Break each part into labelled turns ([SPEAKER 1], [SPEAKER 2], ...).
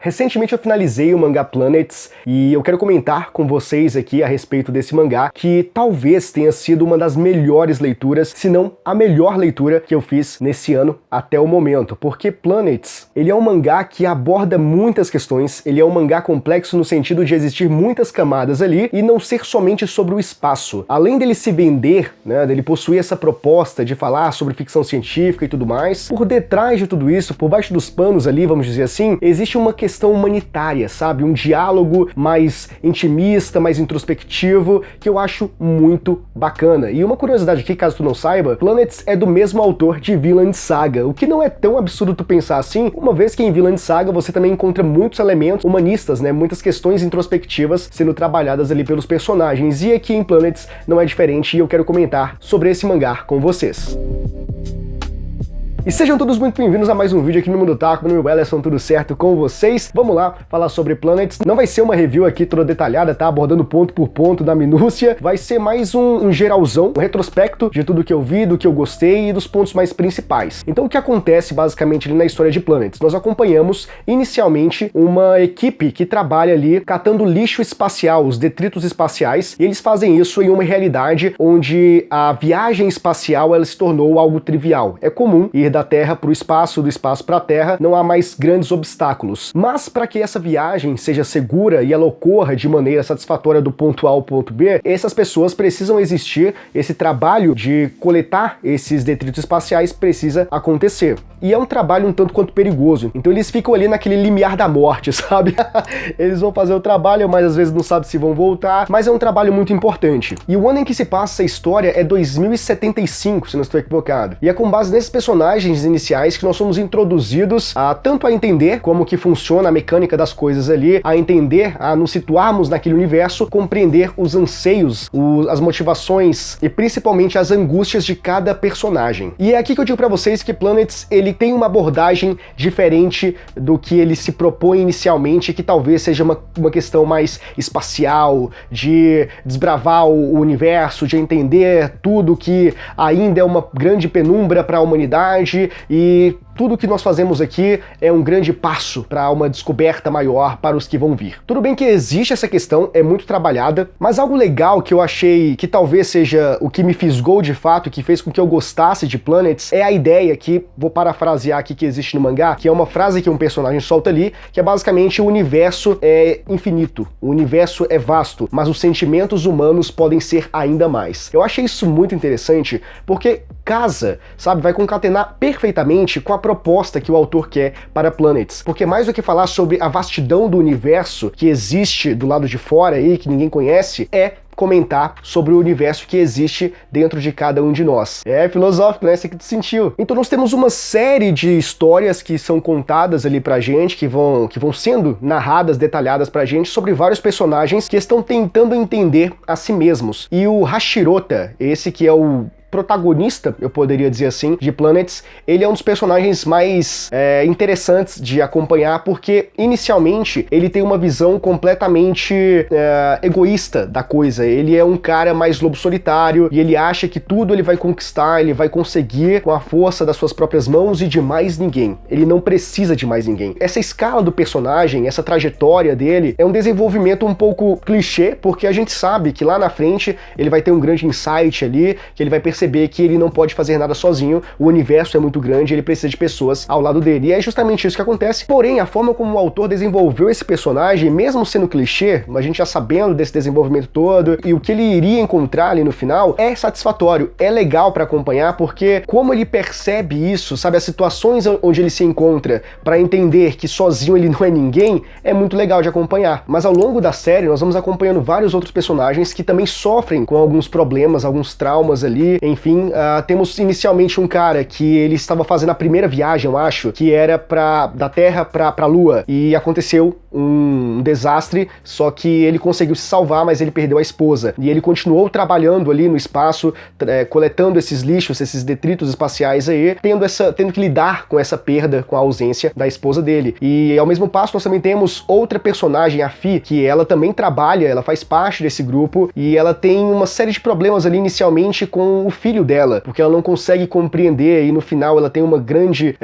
[SPEAKER 1] Recentemente eu finalizei o mangá Planets e eu quero comentar com vocês aqui a respeito desse mangá, que talvez tenha sido uma das melhores leituras, se não a melhor leitura que eu fiz nesse ano até o momento, porque Planets, ele é um mangá que aborda muitas questões, ele é um mangá complexo no sentido de existir muitas camadas ali e não ser somente sobre o espaço. Além dele se vender, né, dele possuir essa proposta de falar sobre ficção científica e tudo mais, por detrás de tudo isso, por baixo dos panos ali, vamos dizer assim, existe uma questão humanitária, sabe? Um diálogo mais intimista, mais introspectivo, que eu acho muito bacana. E uma curiosidade aqui, caso tu não saiba, Planets é do mesmo autor de Vinland Saga, o que não é tão absurdo tu pensar assim, uma vez que em Vinland Saga você também encontra muitos elementos humanistas, né? Muitas questões introspectivas sendo trabalhadas ali pelos personagens, e aqui em Planets não é diferente, e eu quero comentar sobre esse mangá com vocês. E sejam todos muito bem-vindos a mais um vídeo aqui no Mundo Otaku. Meu nome é Wellerson, tudo certo com vocês? Vamos lá falar sobre Planets. Não vai ser uma review aqui toda detalhada, tá? Abordando ponto por ponto da minúcia. Vai ser mais um geralzão, um retrospecto de tudo que eu vi, do que eu gostei e dos pontos mais principais. Então o que acontece basicamente ali na história de Planets? Nós acompanhamos inicialmente uma equipe que trabalha ali catando lixo espacial, os detritos espaciais, e eles fazem isso em uma realidade onde a viagem espacial ela se tornou algo trivial. É comum ir da Terra para o espaço, do espaço para a Terra, não há mais grandes obstáculos. Mas para que essa viagem seja segura e ela ocorra de maneira satisfatória do ponto A ao ponto B, essas pessoas precisam existir, esse trabalho de coletar esses detritos espaciais precisa acontecer. E é um trabalho um tanto quanto perigoso. Então eles ficam ali naquele limiar da morte, sabe? Eles vão fazer o trabalho, mas às vezes não sabem se vão voltar, mas é um trabalho muito importante. E o ano em que se passa essa história é 2075, se não estou equivocado. E é com base nesses personagens iniciais que nós somos introduzidos tanto a entender como que funciona a mecânica das coisas ali, a entender, a nos situarmos naquele universo, compreender os anseios, as motivações e principalmente as angústias de cada personagem. E é aqui que eu digo pra vocês que Planets, ele tem uma abordagem diferente do que ele se propõe inicialmente, que talvez seja uma questão mais espacial, de desbravar o universo, de entender tudo que ainda é uma grande penumbra para a humanidade, e tudo que nós fazemos aqui é um grande passo para uma descoberta maior para os que vão vir. Tudo bem que existe essa questão, é muito trabalhada, mas algo legal que eu achei que talvez seja o que me fisgou de fato, que fez com que eu gostasse de Planets, é a ideia que, vou parafrasear aqui, que existe no mangá, que é uma frase que um personagem solta ali, que é basicamente: o universo é infinito, o universo é vasto, mas os sentimentos humanos podem ser ainda mais. Eu achei isso muito interessante, porque casa, sabe, vai concatenar perfeitamente com a proposta que o autor quer para Planets. Porque mais do que falar sobre a vastidão do universo que existe do lado de fora aí, que ninguém conhece, é comentar sobre o universo que existe dentro de cada um de nós. É filosófico, né? Esse que tu sentiu. Então nós temos uma série de histórias que são contadas ali pra gente, que vão sendo narradas, detalhadas pra gente, sobre vários personagens que estão tentando entender a si mesmos. E o Hashirota, esse que é o protagonista, eu poderia dizer assim, de Planets, ele é um dos personagens mais interessantes de acompanhar, porque inicialmente ele tem uma visão completamente egoísta da coisa. Ele é um cara mais lobo solitário e ele acha que tudo ele vai conquistar, ele vai conseguir com a força das suas próprias mãos e de mais ninguém. Ele não precisa de mais ninguém. Essa escala do personagem, essa trajetória dele, é um desenvolvimento um pouco clichê, porque a gente sabe que lá na frente ele vai ter um grande insight ali, que ele vai perceber que ele não pode fazer nada sozinho, o universo é muito grande, ele precisa de pessoas ao lado dele, e é justamente isso que acontece. Porém, a forma como o autor desenvolveu esse personagem, mesmo sendo clichê, a gente já sabendo desse desenvolvimento todo, e o que ele iria encontrar ali no final, é satisfatório, é legal pra acompanhar, porque como ele percebe isso, sabe, as situações onde ele se encontra, pra entender que sozinho ele não é ninguém, é muito legal de acompanhar. Mas ao longo da série, nós vamos acompanhando vários outros personagens que também sofrem com alguns problemas, alguns traumas ali. Enfim, temos inicialmente um cara que ele estava fazendo a primeira viagem, eu acho, que era da Terra pra Lua, e aconteceu um desastre, só que ele conseguiu se salvar, mas ele perdeu a esposa. E ele continuou trabalhando ali no espaço, coletando esses lixos, esses detritos espaciais aí, tendo que lidar com essa perda, com a ausência da esposa dele. E ao mesmo passo nós também temos outra personagem, a Fi, que ela também trabalha, ela faz parte desse grupo, e ela tem uma série de problemas ali inicialmente com o filho dela, porque ela não consegue compreender e no final ela tem um grande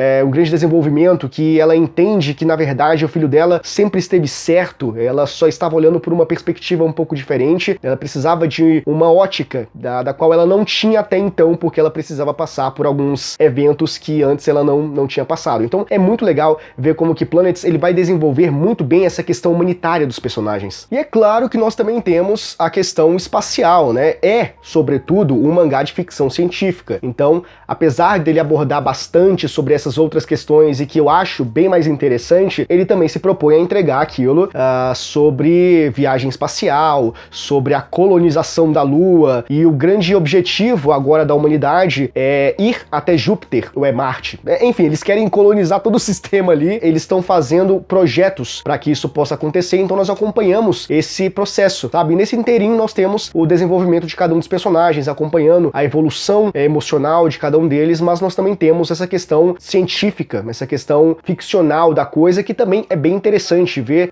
[SPEAKER 1] desenvolvimento que ela entende que na verdade o filho dela sempre esteve certo, ela só estava olhando por uma perspectiva um pouco diferente, ela precisava de uma ótica da qual ela não tinha até então, porque ela precisava passar por alguns eventos que antes ela não tinha passado. Então é muito legal ver como que Planets ele vai desenvolver muito bem essa questão humanitária dos personagens. E é claro que nós também temos a questão espacial, né? É, sobretudo, um mangá de ficção científica. Então, apesar dele abordar bastante sobre essas outras questões e que eu acho bem mais interessante, ele também se propõe a entregar aquilo sobre viagem espacial, sobre a colonização da Lua, e o grande objetivo agora da humanidade é ir até Júpiter, ou é Marte. Enfim, eles querem colonizar todo o sistema ali, eles estão fazendo projetos para que isso possa acontecer, então nós acompanhamos esse processo, sabe? E nesse inteirinho nós temos o desenvolvimento de cada um dos personagens, acompanhando a evolução emocional de cada um deles, mas nós também temos essa questão científica, essa questão ficcional da coisa, que também é bem interessante ver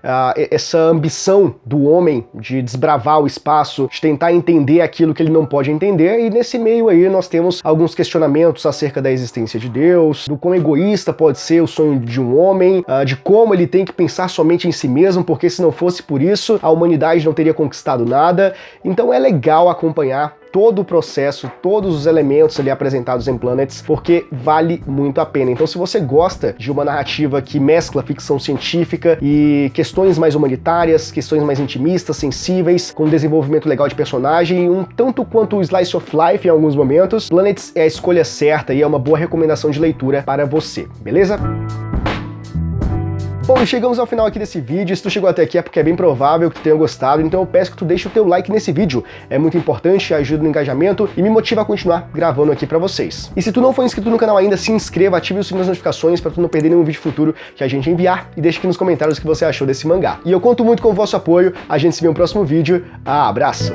[SPEAKER 1] essa ambição do homem de desbravar o espaço, de tentar entender aquilo que ele não pode entender, e nesse meio aí nós temos alguns questionamentos acerca da existência de Deus, do quão egoísta pode ser o sonho de um homem, de como ele tem que pensar somente em si mesmo, porque se não fosse por isso, a humanidade não teria conquistado nada. Então é legal acompanhar todo o processo, todos os elementos ali apresentados em Planets, porque vale muito a pena. Então se você gosta de uma narrativa que mescla ficção científica e questões mais humanitárias, questões mais intimistas, sensíveis, com um desenvolvimento legal de personagem, um tanto quanto o Slice of Life em alguns momentos, Planets é a escolha certa e é uma boa recomendação de leitura para você, beleza? Bom, e chegamos ao final aqui desse vídeo. Se tu chegou até aqui é porque é bem provável que tu tenha gostado, então eu peço que tu deixe o teu like nesse vídeo. É muito importante, ajuda no engajamento e me motiva a continuar gravando aqui pra vocês. E se tu não for inscrito no canal ainda, se inscreva, ative o sininho das notificações pra tu não perder nenhum vídeo futuro que a gente enviar, e deixe aqui nos comentários o que você achou desse mangá. E eu conto muito com o vosso apoio, a gente se vê no próximo vídeo. Abraço!